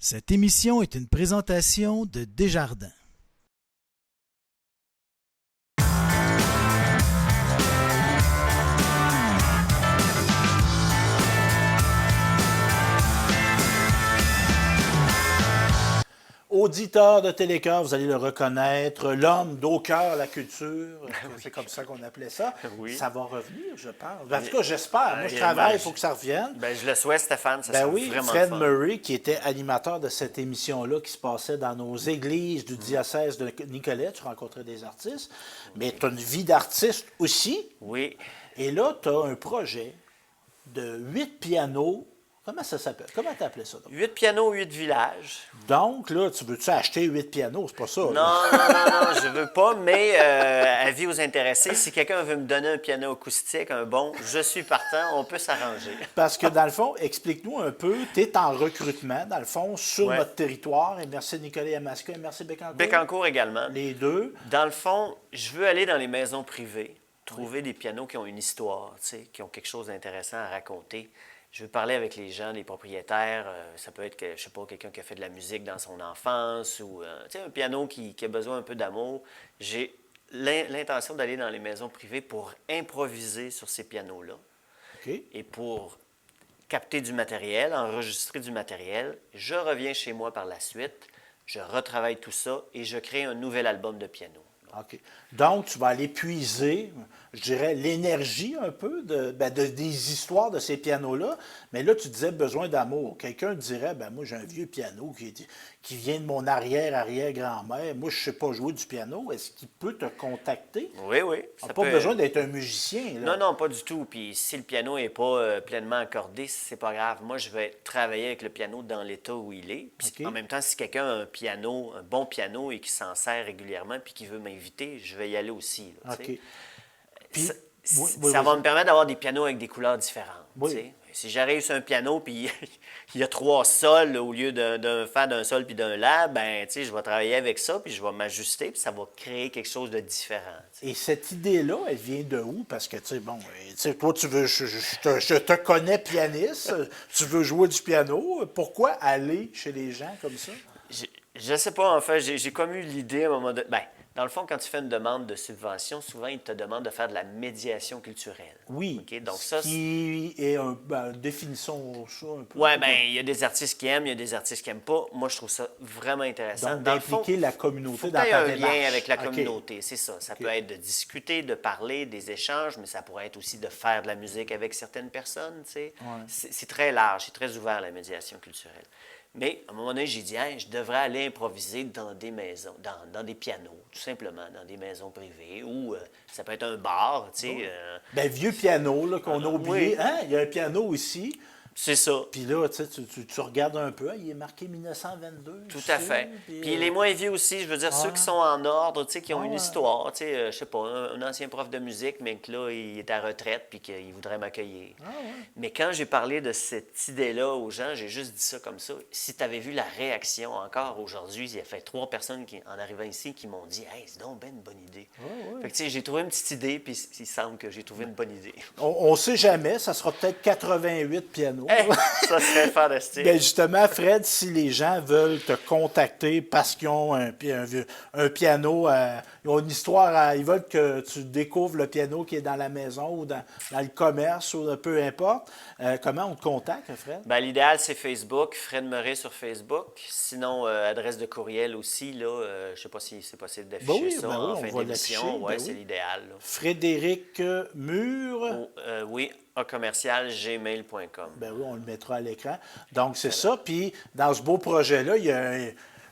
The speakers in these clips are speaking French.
Cette émission est une présentation de Desjardins. Auditeur de Télécœur, vous allez le reconnaître, l'homme d'au cœur la culture, c'est comme ça qu'on appelait ça. Oui. Ça va revenir, je pense. En tout cas, j'espère. Moi, je travaille pour que ça revienne. Je le souhaite, Stéphane. Ça Oui, vraiment Fred fun. Murray, qui était animateur de cette émission-là, qui se passait dans nos églises du diocèse de Nicolet. Tu rencontrais des artistes, mais tu as une vie d'artiste aussi. Oui. Et là, tu as un projet de 8 pianos. Comment ça s'appelle? Comment tu appelais ça? Donc? 8 pianos, 8 villages. Donc, là, tu veux-tu acheter 8 pianos? C'est pas ça. Non, là. je veux pas, mais avis aux intéressés, si quelqu'un veut me donner un piano acoustique, un bon, je suis partant, on peut s'arranger. Parce que, dans le fond, explique-nous un peu, tu es en recrutement, dans le fond, sur Ouais. notre territoire. Et merci Nicolas Yamasca et merci Bécancour. Bécancour également. Les deux. Dans le fond, je veux aller dans les maisons privées, trouver des pianos qui ont une histoire, tu sais, qui ont quelque chose d'intéressant à raconter. Je veux parler avec les gens, les propriétaires. Ça peut être, je sais pas, quelqu'un qui a fait de la musique dans son enfance ou tu sais, un piano qui a besoin un peu d'amour. J'ai l'intention d'aller dans les maisons privées pour improviser sur ces pianos-là OK. et pour capter du matériel, enregistrer du matériel. Je reviens chez moi par la suite, je retravaille tout ça et je crée un nouvel album de piano. OK. Donc, tu vas aller puiser, je dirais, l'énergie un peu des histoires de ces pianos-là. Mais là, tu disais besoin d'amour. Quelqu'un dirait, moi, j'ai un vieux piano qui vient de mon arrière-arrière-grand-mère. Moi, je ne sais pas jouer du piano. Est-ce qu'il peut te contacter? Oui, oui. Tu n'as pas besoin d'être un musicien. Là. Non, pas du tout. Puis si le piano n'est pas pleinement accordé, c'est pas grave. Moi, je vais travailler avec le piano dans l'état où il est. Puis OK. en même temps, si quelqu'un a un piano, un bon piano et qui s'en sert régulièrement puis qui veut m'inviter, je vais y aller aussi. Là, tu sais. OK. Puis, Ça, oui, ça va vas-y. me permettre d'avoir des pianos avec des couleurs différentes. Oui. Tu sais. Si j'arrive sur un piano puis il y a 3 sols au lieu d'un fa, d'un sol puis d'un la, ben tu sais, je vais travailler avec ça puis je vais m'ajuster puis ça va créer quelque chose de différent. Tu sais. Et cette idée-là, elle vient de où? Parce que, tu sais, bon, tu sais, toi, tu veux, je te connais pianiste, tu veux jouer du piano. Pourquoi aller chez les gens comme ça? Je sais pas, en fait, j'ai comme eu l'idée à un moment donné. Ben, dans le fond, quand tu fais une demande de subvention, souvent, ils te demandent de faire de la médiation culturelle. Oui. OK? Donc, Ce ça, qui est définissons ça un peu. ouais, ben, il y a des artistes qui aiment, il y a des artistes qui n'aiment pas. Moi, je trouve ça vraiment intéressant. Donc, Dans le fond, d'impliquer la communauté faut dans qu'il y ait ta un démarche. lien avec la OK. communauté, c'est ça. Ça peut être de discuter, de parler, des échanges, mais ça pourrait être aussi de faire de la musique avec certaines personnes, tu sais. Ouais. C'est très large, c'est très ouvert, la médiation culturelle. Mais à un moment donné, j'ai dit, hey, je devrais aller improviser dans des maisons, dans des pianos, tout simplement, dans des maisons privées, ou ça peut être un bar, tu sais. Ben, vieux piano là, qu'on a oublié. oui. Hein? Il y a un piano ici. C'est ça. Puis là, tu sais, tu regardes un peu. Il est marqué 1922. Tout ici, à fait. Puis les moins vieux aussi, je veux dire, ceux qui sont en ordre, tu sais, qui ont une histoire, tu sais, je sais pas, un ancien prof de musique, mais que là, il est à retraite puis qu'il voudrait m'accueillir. Mais quand j'ai parlé de cette idée-là aux gens, j'ai juste dit ça comme ça. Si tu avais vu la réaction encore aujourd'hui, il y a fait 3 personnes en arrivant ici qui m'ont dit « Hey, c'est donc ben une bonne idée. Fait que tu sais, j'ai trouvé une petite idée, puis il semble que j'ai trouvé une bonne idée. On ne sait jamais. Ça sera peut-être 88 pianos. Ça serait fantastique. Bien, justement, Fred, si les gens veulent te contacter parce qu'ils ont un piano, ils ont une histoire, ils veulent que tu découvres le piano qui est dans la maison ou dans le commerce ou peu importe, comment on te contacte, Fred? Ben, l'idéal, c'est Facebook, Fred Murray sur Facebook. Sinon, adresse de courriel aussi, là, je ne sais pas si c'est possible d'afficher Ben oui, ça ben oui, en on fin va d'émission. l'afficher, Oui, ben c'est oui. l'idéal. Là. Frédéric Mur. Oui, à commercial gmail.com. Ben oui, on le mettra à l'écran. Donc, c'est ça. Puis, dans ce beau projet-là,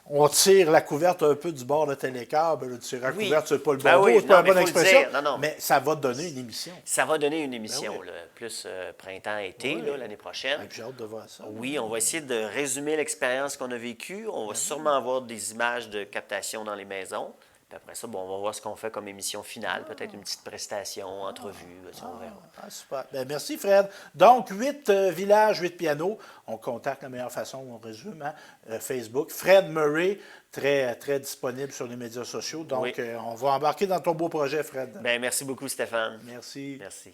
on tire la couverte un peu du bord de Télécable. Là, tirer la Oui. couverte, c'est pas le bon Ben mot, oui, c'est pas non, la bonne mais faut le expression. dire. Non. Mais ça va te donner une émission. Ça va donner une émission, oui. là, plus printemps-été, Oui. là, l'année prochaine. Et puis, j'ai hâte de voir ça. Oui, on va essayer de résumer l'expérience qu'on a vécue. On va sûrement avoir des images de captation dans les maisons. Puis après ça, on va voir ce qu'on fait comme émission finale. Peut-être une petite prestation, entrevue, ça, on verra. Super. Ben, merci, Fred. Donc, 8 villages, 8 pianos. On contacte la meilleure façon, on résume, hein? Facebook. Fred Murray, très, très disponible sur les médias sociaux. Donc, Oui. on va embarquer dans ton beau projet, Fred. Bien, merci beaucoup, Stéphane. Merci. Merci.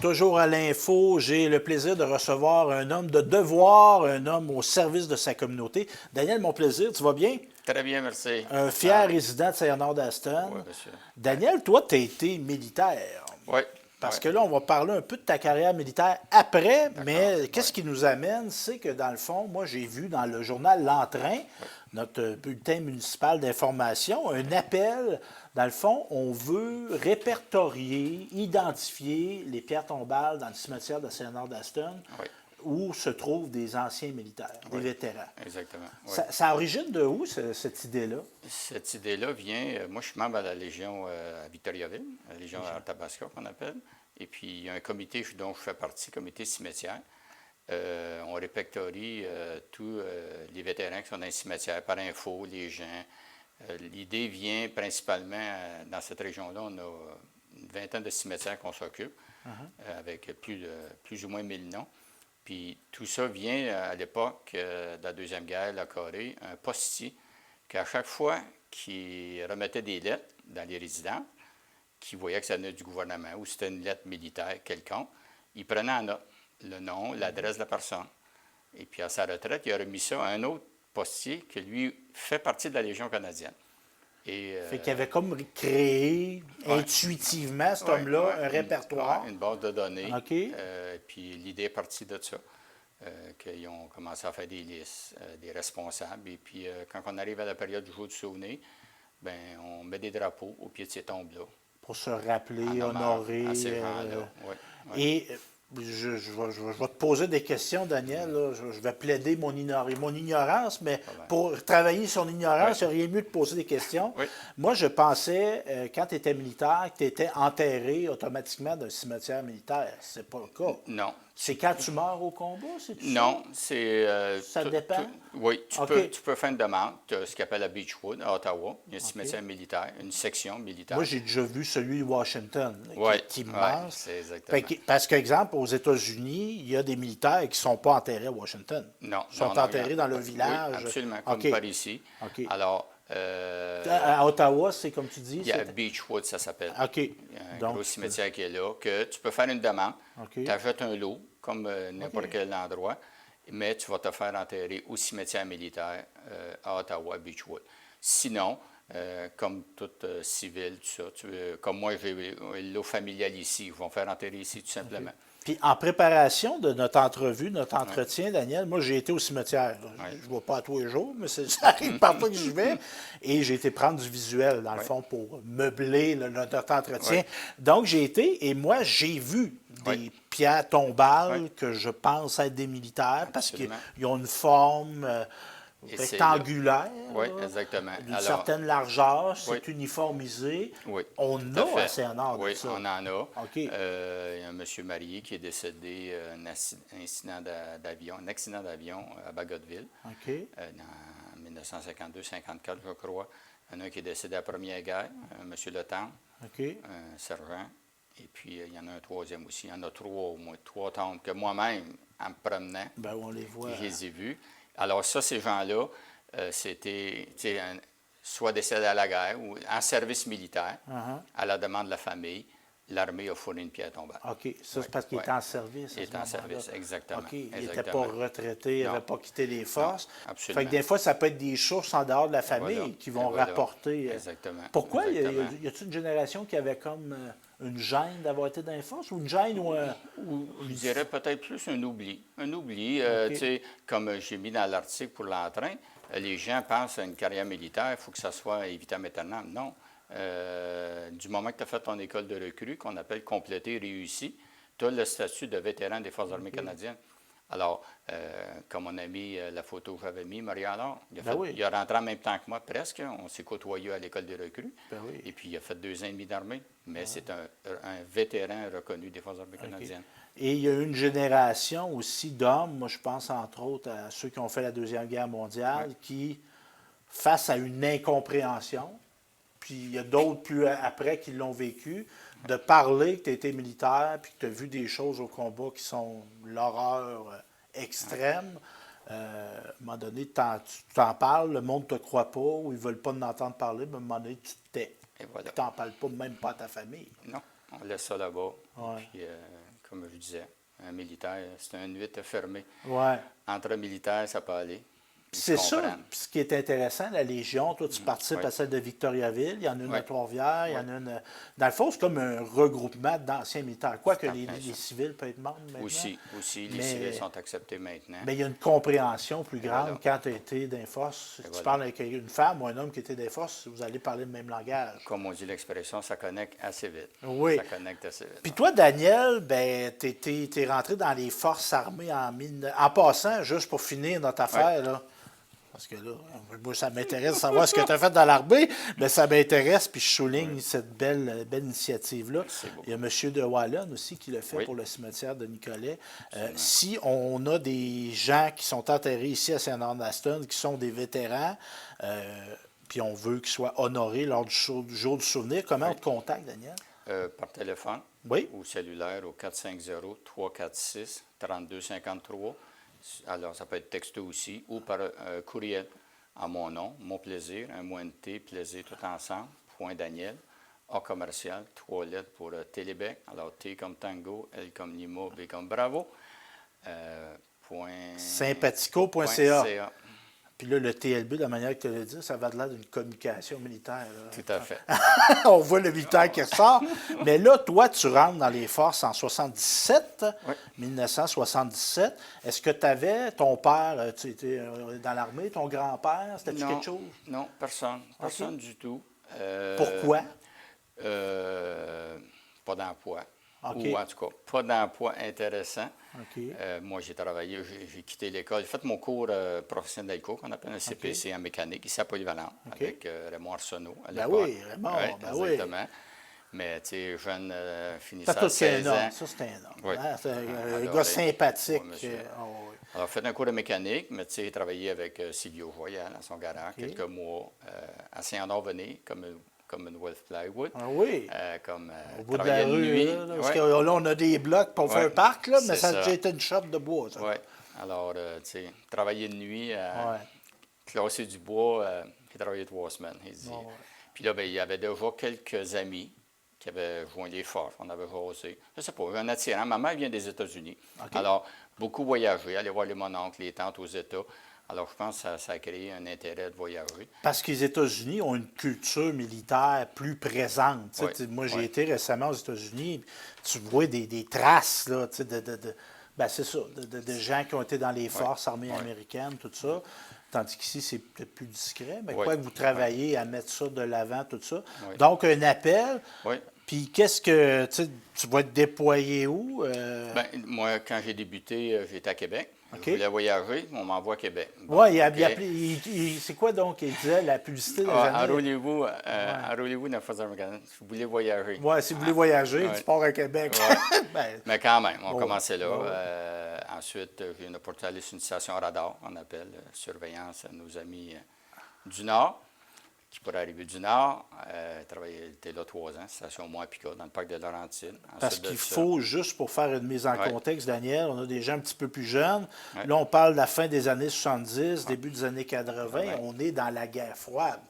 toujours à l'info, j'ai le plaisir de recevoir un homme de devoir, un homme au service de sa communauté. Daniel, mon plaisir, tu vas bien? Très bien, merci. Un fier résident de Saint-Bernard-d'Aston. Oui, monsieur. Daniel, toi, tu as été militaire. Oui. Parce que là, on va parler un peu de ta carrière militaire après, mais qu'est-ce ouais. qui nous amène, c'est que dans le fond, moi, j'ai vu dans le journal L'Entrain, notre bulletin municipal d'information, un appel. Dans le fond, on veut répertorier, identifier les pierres tombales dans le cimetière de Saint-Bernard-d'Aston, Oui. où se trouvent des anciens militaires, des vétérans. Exactement. Oui. Ça origine de où, cette idée-là? Cette idée-là vient, moi je suis membre à la Légion à Victoriaville, la Légion Arthabasca qu'on appelle, et puis il y a un comité dont je fais partie, comité cimetière. On répertorie tous les vétérans qui sont dans les cimetières par info, les gens. L'idée vient principalement, dans cette région-là, on a une vingtaine de cimetières qu'on s'occupe, avec plus ou moins 1000 noms. Puis tout ça vient à l'époque de la Deuxième Guerre, la Corée, un postier qu'à chaque fois qu'il remettait des lettres dans les résidences, qu'il voyait que ça venait du gouvernement ou c'était une lettre militaire quelconque, il prenait en note le nom, l'adresse de la personne. Et puis à sa retraite, il a remis ça à un autre postier qui, lui, fait partie de la Légion canadienne. Fait qu'il avait comme créé intuitivement, cet homme-là, un répertoire. Une base de données. OK. Puis l'idée est partie de ça. Qu'ils ont commencé à faire des listes, des responsables. Et puis quand on arrive à la période du jour du souvenir, ben on met des drapeaux au pied de ces tombes-là. Pour se rappeler, En hommage honorer. à ces gens-là. Et je vais te poser des questions, Daniel. Là. Je vais plaider mon ignorance, mais pour travailler son ignorance, il n'y a rien mieux de poser des questions. Oui. Moi, je pensais, quand tu étais militaire, que tu étais enterré automatiquement d'un cimetière militaire. C'est pas le cas. Non. C'est quand tu meurs au combat, c'est tout Non, c'est... ça dépend? Oui, OK. tu peux faire une demande. Tu as ce qu'on appelle à Beechwood, à Ottawa. Il y a un cimetière militaire, une section militaire. Moi, j'ai déjà vu celui de Washington, qui est immense. Ouais, c'est exactement. Parce qu'exemple, aux États-Unis, il y a des militaires qui ne sont pas enterrés à Washington. Non. Ils sont enterrés dans le village. Oui, absolument, comme OK. par ici. OK. Alors... à Ottawa, c'est comme tu dis? Il y a Beechwood, ça s'appelle. OK. Il y a un gros cimetière qui est là, que tu peux faire une demande. OK. Tu achètes un lot, comme n'importe quel endroit, mais tu vas te faire enterrer au cimetière militaire à Ottawa, à Beechwood. Sinon, comme tout civil, tout ça, comme moi, j'ai l'eau familiale ici, ils vont faire enterrer ici tout simplement. OK. Puis en préparation de notre entrevue, notre entretien, Daniel, moi j'ai été au cimetière. Je ne vais pas à tous les jours, mais ça arrive parfois que j'y vais. Et j'ai été prendre du visuel, dans le fond, pour meubler notre entretien. Donc j'ai été, et moi j'ai vu des pierres tombales que je pense être des militaires, parce qu'ils ont une forme rectangulaire, oui, exactement. d'une certaine largeur, c'est uniformisé. On a assez en ordre oui, de ça. on en a. OK. Il y a un monsieur marié qui est décédé d'un accident d'avion à Bagotville en 1952-54, je crois. Il y en a un qui est décédé à la Première Guerre, M. Letendre, un sergent. Et puis, il y en a un troisième aussi. Il y en a trois au moins, trois tombes que moi-même, en me promenant, on les voit. Je les ai vus. Alors ça, ces gens-là, c'était soit décédés à la guerre ou en service militaire, à la demande de la famille. L'armée a fourni une pierre tombale. OK. Ça, c'est parce qu'il était en service. Il était en service, exactement. OK. Il n'était pas retraité, il n'avait pas quitté les forces. Non, absolument. Fait que des fois, ça peut être des sources en dehors de la famille qui vont rapporter. Exactement. Pourquoi? Exactement. Y a-t-il une génération qui avait comme une gêne d'avoir été dans les forces ou une gêne ou je dirais peut-être plus un oubli. Un oubli, tu sais, comme j'ai mis dans l'article pour l'entrain, les gens pensent à une carrière militaire, il faut que ça soit évitant éternel. Non. Du moment que tu as fait ton école de recrue, qu'on appelle complété, réussi, tu as le statut de vétéran des Forces armées canadiennes. Alors, comme on a mis la photo que j'avais mis, Marie-Alain, il a rentré en même temps que moi, presque. On s'est côtoyé à l'école des recrues. Et puis, il a fait 2 ans et demi d'armée. Mais c'est un vétéran reconnu des Forces armées canadiennes. Et il y a eu une génération aussi d'hommes, moi je pense entre autres à ceux qui ont fait la Deuxième Guerre mondiale, qui, face à une incompréhension, puis il y a d'autres plus après qui l'ont vécu, de parler que tu as été militaire puis que tu as vu des choses au combat qui sont l'horreur extrême. À un moment donné, tu t'en parles, le monde ne te croit pas ou ils ne veulent pas en entendre parler, mais à un moment donné, tu te tais. Et voilà. Tu n'en parles pas, même pas à ta famille. Non, on laisse ça là-bas. Puis, comme je disais. Un militaire, c'est un 8 fermé. Ouais. Entre militaires, ça peut aller. Ils C'est se ça. comprennent. Puis ce qui est intéressant, la Légion, toi, tu participes Oui. à celle de Victoriaville, il y en a une à Oui. Trois-Rivières, il y en Oui. a une. Dans le fond, c'est comme un regroupement d'anciens militaires. Quoique C'est en les plein ça. civils peuvent être membres maintenant. Aussi, les Mais- civils sont acceptés maintenant. Mais il y a une compréhension plus grande voilà. quand tu as été dans les forces. Si tu voilà. parles avec une femme ou un homme qui était dans les forces, vous allez parler le même langage. Comme on dit l'expression, ça connecte assez vite. Oui. Ça connecte assez vite. Puis toi, Daniel, ben, t'es rentré dans les forces armées en passant, juste pour finir notre affaire, là. Parce que là, moi, ça m'intéresse de savoir ce que tu as fait dans l'armée, mais ça m'intéresse, puis je souligne cette belle initiative-là. Il y a M. de Wallon aussi qui l'a fait pour le cimetière de Nicolet. Si on a des gens qui sont enterrés ici à Saint-Arnaud-Aston, qui sont des vétérans, puis on veut qu'ils soient honorés lors du jour du souvenir, comment on te contacte, Daniel? Par téléphone Oui. ou cellulaire au 450-346-3253. Alors, ça peut être texto aussi, ou par courriel à mon nom, mon plaisir, un mot NT, plaisir tout ensemble, point Daniel, A commercial, 3 lettres pour Télébec. Alors, T comme tango, L comme Limo, B comme bravo. Sympathico.ca. Puis là, le TLB, de la manière que tu l'as dit, ça va de l'air d'une communication militaire. Là. Tout à fait. On voit le militaire qui ressort. Mais là, toi, tu rentres dans les forces en 77, 1977. Est-ce que tu avais ton père, tu étais dans l'armée, ton grand-père, c'était-tu quelque chose? Non, personne. Personne du tout. Pourquoi? Pas d'emploi. OK. Ou en tout cas, pas d'emploi intéressant. OK. Moi, j'ai travaillé, j'ai quitté l'école. J'ai fait mon cours professionnel cours qu'on appelle un CPC en mécanique, ici à Polyvalent, avec Raymond Arsenault à Ben l'époque. oui, Raymond, ben oui. Exactement. Mais, tu sais, jeune finissant T'as à tout 16 un homme. homme. Ça, c'est un homme. Oui. Hein? C'est un Alors, gars sympathique. oui, monsieur. Oui. Alors, j'ai fait un cours de mécanique, mais tu sais, j'ai travaillé avec Silvio Joyal à son garage quelques mois à Saint-Honoré, Commonwealth Plywood. Ah oui. Au bout de la travailler rue, nuit. là, parce que là, on a des blocs pour faire un parc, là, mais c'est ça a ça. déjà été une shop de bois, ça. Oui. Alors, tu sais, travailler de nuit, Ouais. classer du bois, j'ai travaillé 3 semaines, il dit. Puis là, ben, il y avait déjà quelques amis qui avaient joint les forces. On avait jasé. Je ne sais pas, un attirant. Ma mère vient des États-Unis. Alors, beaucoup voyager, aller voir les mononcles, les tantes aux États. Alors, je pense que ça a créé un intérêt de voyager. Parce que les États-Unis ont une culture militaire plus présente. Tu sais, Oui, moi, j'ai oui. été récemment aux États-Unis, tu vois des traces, là, tu sais, ben, c'est ça, de gens qui ont été dans les forces armées américaines, tout ça. Tandis qu'ici, c'est peut-être plus discret. Mais quoi que vous travaillez à mettre ça de l'avant, tout ça. Oui. Donc, un appel. Oui. Puis, qu'est-ce que, tu vas être déployé où? Ben, moi, quand j'ai débuté, j'étais à Québec. OK. Je voulais voyager, on m'envoie à Québec. Bon, Oui, OK. c'est quoi donc? Il disait la publicité des années. Enrôlez-vous dans les forces américaines. Si vous voulez voyager. Oui, si vous voulez voyager, ouais. tu pars à Québec. Ouais. Ben, Mais quand même, on Ouais. commençait là. Ouais. Ensuite, j'ai eu une opportunité d'aller sur une station radar, on appelle surveillance à nos amis du Nord, qui pourraient arriver du Nord. J'étais là 3 ans, station Mois-Pica, dans le parc de Laurentides. Parce Ensuite de qu'il ça- faut, juste pour faire une mise en Ouais. contexte, Daniel, on a des gens un petit peu plus jeunes. Ouais. Là, on parle de la fin des années 70, début des années 80. Ouais. On est dans la guerre froide.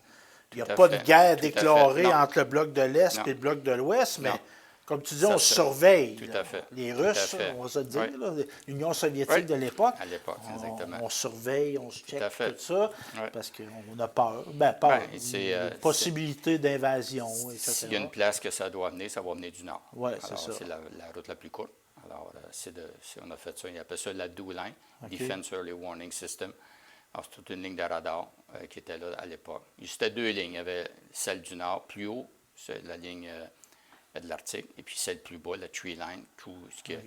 Il n'y a Tout à pas de fait. guerre Tout à fait. déclarée Non. entre le bloc de l'Est Non. et le bloc de l'Ouest, mais Non. comme tu dis, Ça on se- surveille. Tout là. à fait. Les Tout à Russes, fait. on va se le dire, Ouais. là, l'Union soviétique Ouais. de l'époque. À l'époque, exactement. On surveille, on se check à fait. tout ça, Ouais. parce qu'on a peur. Ben, peur. Ouais, c'est, Une possibilité d'invasion, etc. S'il y a une place que ça doit venir, ça va venir du Nord. Ouais, c'est Alors, ça. c'est la route la plus courte. Alors, on a fait ça, ils appellent ça la DO Line, Defense Early Warning System. Alors, c'est toute une ligne de radar qui était là à l'époque. C'était 2 lignes. Il y avait celle du Nord, plus haut, c'est la ligne de l'Arctique, et puis celle plus bas, la Tree Line, tout ce qui est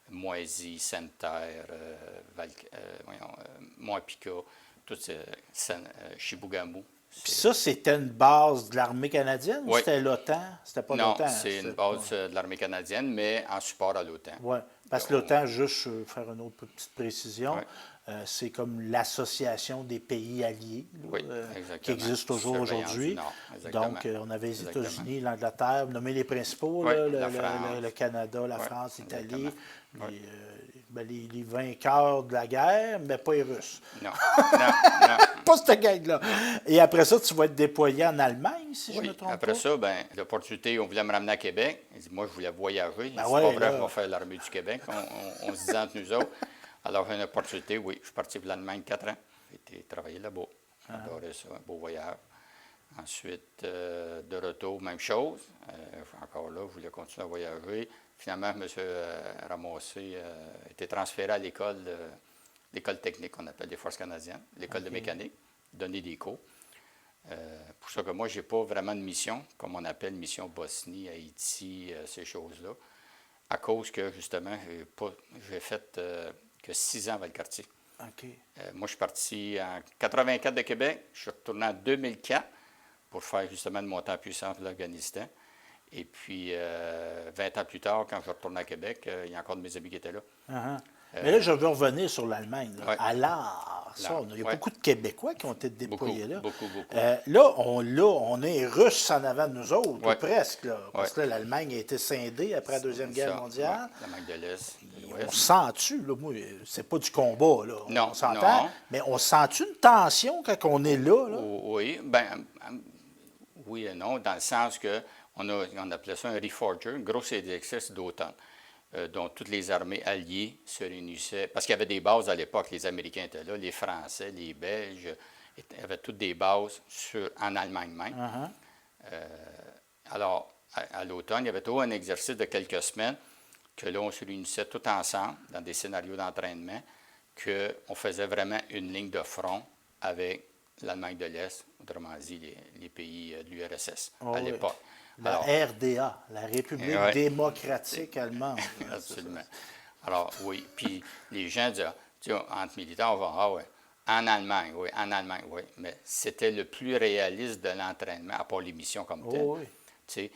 Moisy, Sainte-Terre, Mois-Pica, tout Chibougamau. Puis ça, c'était une base de l'armée canadienne ou Oui. c'était l'OTAN? C'était pas Non, l'OTAN. c'est c'était une base de l'armée canadienne, mais en support à l'OTAN. Oui, parce que l'OTAN, juste faire une autre petite précision, Ouais. C'est comme l'association des pays alliés là, Oui, qui exactement. existe toujours Surveillance aujourd'hui. du Nord, exactement. Donc, on avait les Exactement. États-Unis, l'Angleterre, nommer les principaux, Oui, là, la France. le Canada, la Oui, France, l'Italie, exactement. Oui. les vainqueurs de la guerre, mais pas les Russes. Non, non, non. pas cette gang-là. Et après ça, tu vas être déployé en Allemagne, si je Oui, me trompe après pas? ça, ben, l'opportunité, on voulait me ramener à Québec. Il dit, moi, je voulais voyager. Ben C'est ouais, pas vrai, là. je vais faire l'armée du Québec. On se disait entre nous autres. Alors, j'ai une opportunité, oui. Je suis parti pour l'Allemagne 4 ans. J'ai été travailler là-bas. J'adorais ça, un beau voyage. Ensuite, de retour, même chose. Encore là, je voulais continuer à voyager. Finalement, je me suis ramassé, été transféré à l'école technique qu'on appelle les Forces canadiennes, l'école de mécanique, donner des cours. Pour ça que moi, je n'ai pas vraiment de mission, comme on appelle mission Bosnie, Haïti, ces choses-là, à cause que, justement, j'ai fait que 6 ans à Valcartier. OK. Moi, je suis parti en 84 de Québec. Je suis retourné en 2004 pour faire justement une montée en puissance de l'Afghanistan. Et puis, 20 ans plus tard, quand je retourne à Québec, il y a encore de mes amis qui étaient là. Mais là, je veux revenir sur l'Allemagne. Là. Ouais. Alors, ça, il y a Ouais. beaucoup de Québécois qui ont été déployés là. Beaucoup. Là, on est Russes en avant de nous autres, Ouais. ou presque. Là, parce Ouais. que là, l'Allemagne a été scindée après la Deuxième Guerre Ça, mondiale. ouais, l'Allemagne de l'Est, de On l'Ouest. sent-tu, là, moi, c'est pas du combat, là. Non, on s'entend, non. mais on sent-tu une tension quand on est là, là? Oui, oui et non, dans le sens que on appelait ça un reforger, un gros exercice d'automne, dont toutes les armées alliées se réunissaient, parce qu'il y avait des bases à l'époque, les Américains étaient là, les Français, les Belges, avaient toutes des bases en Allemagne même. Alors, à l'automne, il y avait toujours un exercice de quelques semaines que là, on se réunissait tout ensemble dans des scénarios d'entraînement, qu'on faisait vraiment une ligne de front avec l'Allemagne de l'Est, autrement dit les pays de l'URSS à l'époque. La RDA, la République démocratique allemande. Absolument. Alors, oui. Puis les gens disaient, tu sais, entre militaires, on va, ah ouais, en Allemagne, oui. Mais c'était le plus réaliste de l'entraînement, à part les missions comme telles. Oui. Tu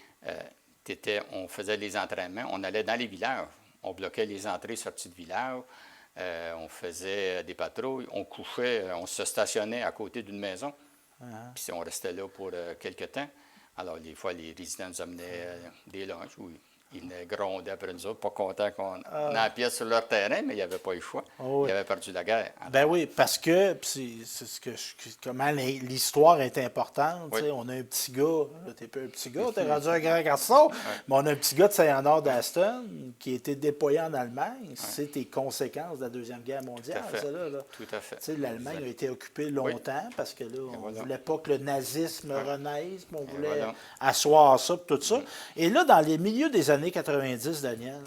sais, on faisait les entraînements, on allait dans les villages, on bloquait les entrées et sorties de villages, on faisait des patrouilles, on couchait, on se stationnait à côté d'une maison, puis on restait là pour quelques temps. Alors, des fois, les résidents nous amenaient des lunchs où ils venaient gronder après nous autres, pas contents qu'on en pièce sur leur terrain, mais il n'y avait pas eu le choix. Ils avaient perdu la guerre. Ben oui, parce que c'est ce que comment l'histoire est importante. Oui. On a un petit gars, t'es pas un petit gars, t'es rendu un grand garçon, mais on a un petit gars de Saint-Léonard d'Aston qui a été déployé en Allemagne. C'est les conséquences de la Deuxième Guerre mondiale, Tout à fait. ça, là. Tout à fait. L'Allemagne a été occupée longtemps parce que là, on ne voulait pas que le nazisme renaisse, mais on voulait asseoir ça, puis tout ça. Et là, dans les milieux des années 90, Daniel,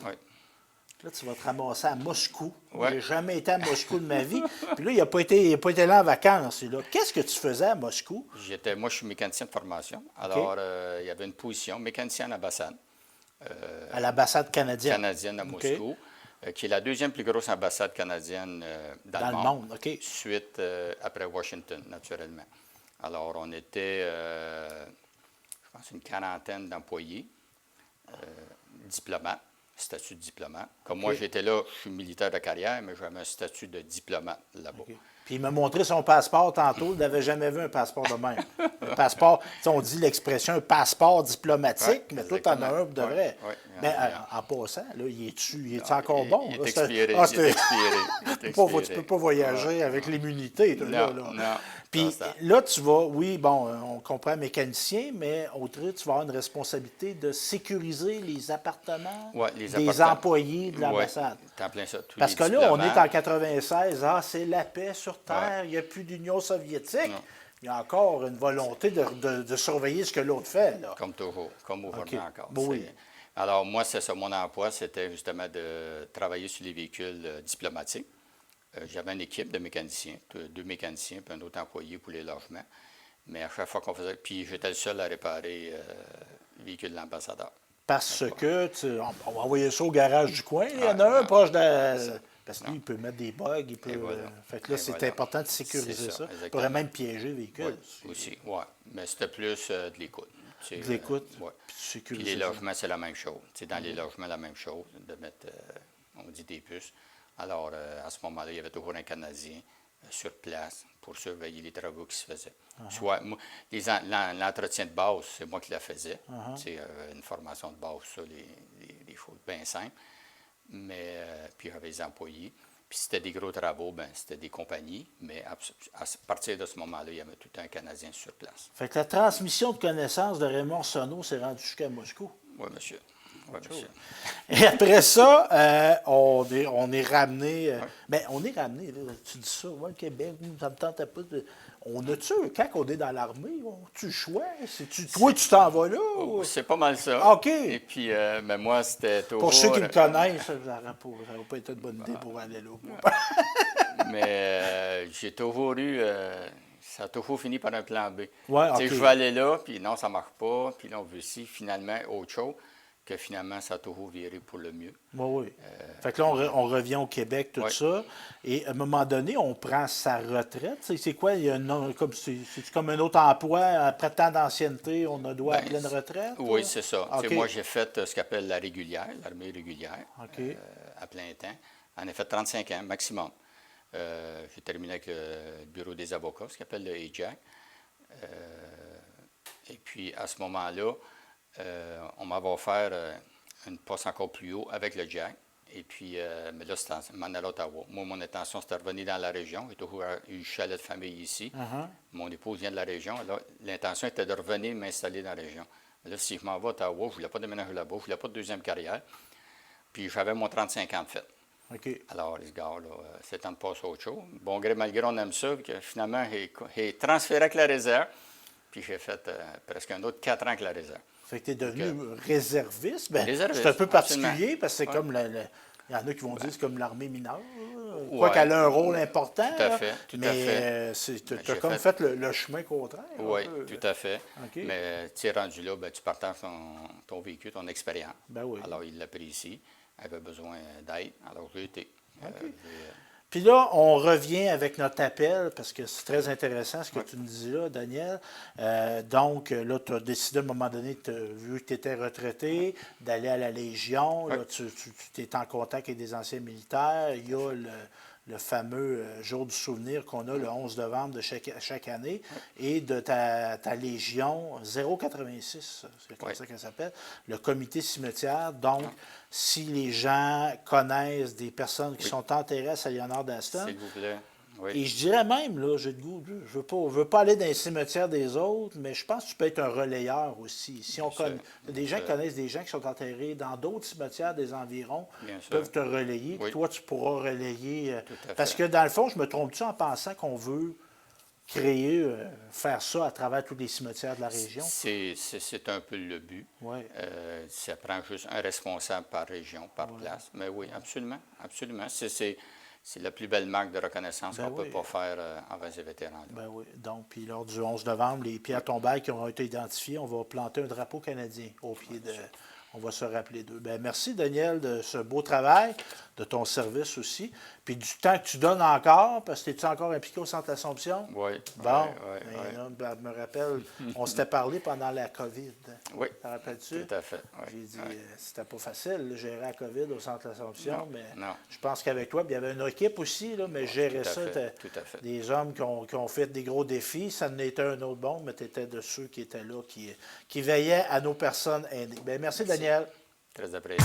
là, tu vas te ramasser à Moscou. Je n'ai jamais été à Moscou de ma vie. Puis là, il n'a pas été là en vacances. Là. Qu'est-ce que tu faisais à Moscou? Moi, je suis mécanicien de formation. Alors, il y avait une position, mécanicien à l'ambassade. À l'ambassade canadienne. Canadienne à Moscou, qui est la deuxième plus grosse ambassade canadienne dans le monde. Suite après Washington, naturellement. Alors, on était, je pense, une quarantaine d'employés, diplomates. Statut de diplomate. Comme moi, j'étais là, je suis militaire de carrière, mais j'avais un statut de diplomate là-bas. Puis il m'a montré son passeport tantôt. Il n'avait jamais vu un passeport de même. Un passeport, on dit l'expression un passeport diplomatique, mais toi, tu en as un de vrai. Mais en passant, là, il est encore bon? Il est expiré. Tu ne peux pas voyager avec l'immunité. Non. Puis là, tu vas, on comprend mécanicien, mais autre, tu vas avoir une responsabilité de sécuriser les appartements des employés de l'ambassade. Parce que là, on est en 96, c'est la paix sur Terre, il n'y a plus d'Union soviétique. Il y a encore une volonté de surveiller ce que l'autre fait. Là. Comme toujours, comme aujourd'hui encore. Oui. Alors, moi, c'est ça, mon emploi, c'était justement de travailler sur les véhicules diplomatiques. J'avais une équipe de mécaniciens, 2 mécaniciens, puis un autre employé pour les logements. Mais à chaque fois qu'on faisait... Puis j'étais le seul à réparer le véhicule de l'ambassadeur. Parce que, on va envoyer ça au garage du coin. Il y en a un proche de... Parce que lui, il peut mettre des bugs. Fait que là, c'est important de sécuriser ça. Il pourrait même piéger le véhicule. Oui, aussi, oui. Mais c'était plus de l'écoute. De l'écoute, puis les logements, c'est la même chose. Dans les logements, la même chose, de mettre, on dit, des puces. Alors, à ce moment-là, il y avait toujours un Canadien sur place pour surveiller les travaux qui se faisaient. Soit l'entretien de base, c'est moi qui la faisais. Une formation de base, ça, les choses bien simples. Mais puis, il y avait les employés. Puis si c'était des gros travaux, ben c'était des compagnies, mais à partir de ce moment-là, il y avait tout un Canadien sur place. Fait que la transmission de connaissances de Raymond Arsenault s'est rendue jusqu'à Moscou. Oui, monsieur. Oui, monsieur. Et après ça, on est ramené. Ben, on est ramené, là, tu dis ça, ouais, Québec, ça me tentait pas de. On a-tu, quand on est dans l'armée, tu le choix? Toi, tu t'en vas là? Ou... C'est pas mal ça. OK. Et puis, mais moi, c'était toujours... Pour ceux qui me connaissent, ça n'aurait pas été une bonne idée pour aller là. Mais j'ai toujours eu... ça a toujours fini par un plan B. Ouais, Tu sais, OK. je vais aller là, puis non, ça ne marche pas, puis là, on veut ci, finalement, autre chose, que finalement, ça a toujours viré pour le mieux. Oui, oui. Fait que là, on revient au Québec, tout ça. Et à un moment donné, on prend sa retraite. C'est quoi? Il y a c'est comme un autre emploi. Après tant d'ancienneté, on a droit à pleine retraite? Oui, c'est ça. OK. Tu sais, moi, j'ai fait ce qu'on appelle la régulière, l'armée régulière, OK. à plein temps. J'en ai fait 35 ans maximum. J'ai terminé avec le bureau des avocats, ce qu'on appelle le AJAC. Et puis, à ce moment-là, on m'avait offert une poste encore plus haut avec le JAC. Et puis, mais là, c'était m'en aller à Ottawa. Moi, mon intention, c'était de revenir dans la région. J'ai toujours eu un chalet de famille ici. Mon épouse vient de la région. Alors, l'intention était de revenir m'installer dans la région. Mais là, si je m'en vais à Ottawa, je ne voulais pas déménager là-bas, je ne voulais pas de deuxième carrière. Puis, j'avais mon 35 ans de fait. OK. Alors, les gars, là, c'est temps de passer à autre chose. Bon gré, malgré, on aime ça. Que finalement, j'ai transféré avec la réserve. Puis, j'ai fait presque un autre 4 ans avec la réserve. Fait que tu es devenu réserviste. Ben, Réserviste, c'est un peu particulier absolument. parce que c'est comme il y en a qui vont dire que c'est comme l'armée mineure. Ouais. Quoi qu'elle a un rôle important. Tout à fait, tout à fait. Tu as J'ai comme fait le chemin contraire. Oui, tout à fait. OK. Mais tu es rendu là, ben, tu partages ton vécu, ton expérience. Ben oui. Alors, il l'apprécie. Il avait besoin d'aide. Alors, j'ai été. Puis là, on revient avec notre appel, parce que c'est très intéressant ce que tu nous dis là, Daniel. Donc, là, tu as décidé à un moment donné, vu que tu étais retraité, d'aller à la Légion. Là, tu es en contact avec des anciens militaires. Il y a le fameux jour du souvenir qu'on a le 11 novembre de chaque année, et de ta Légion 086, c'est comme ça qu'elle s'appelle, le comité cimetière. Donc, si les gens connaissent des personnes qui sont enterrées à Saint-Léonard-d'Aston, S'il vous plaît. Oui. et je dirais même, là, j'ai le goût, je veux pas aller dans les cimetières des autres, mais je pense que tu peux être un relayeur aussi. Si on connaît, des gens qui connaissent des gens qui sont enterrés dans d'autres cimetières des environs, peuvent te relayer. Puis toi, tu pourras relayer. Parce que dans le fond, je me trompe-tu en pensant qu'on veut créer, faire ça à travers tous les cimetières de la région? C'est un peu le but. Ouais. Ça prend juste un responsable par région, par place. Mais oui, absolument. Absolument. C'est la plus belle marque de reconnaissance qu'on ne peut pas faire envers ces vétérans. Ben oui. Donc, puis lors du 11 novembre, les pierres tombales qui auront été identifiées, on va planter un drapeau canadien au pied de... On va se rappeler d'eux. Ben, merci, Daniel, de ce beau travail, de ton service aussi, puis du temps que tu donnes encore, parce que tu es encore impliqué au Centre d'Assomption? Oui. Bon, oui. Là, je me rappelle, on s'était parlé pendant la COVID. Oui. Te rappelles-tu? Tout à fait. Oui. J'ai dit, c'était pas facile de gérer la COVID au Centre d'Assomption, mais non. je pense qu'avec toi, il y avait une équipe aussi, là, mais gérer ça, tout à fait. des hommes qui ont fait des gros défis. Ça en était un autre bon, mais tu étais de ceux qui étaient là, qui veillaient à nos personnes aînées. Bien, merci, Daniel. Très apprécié.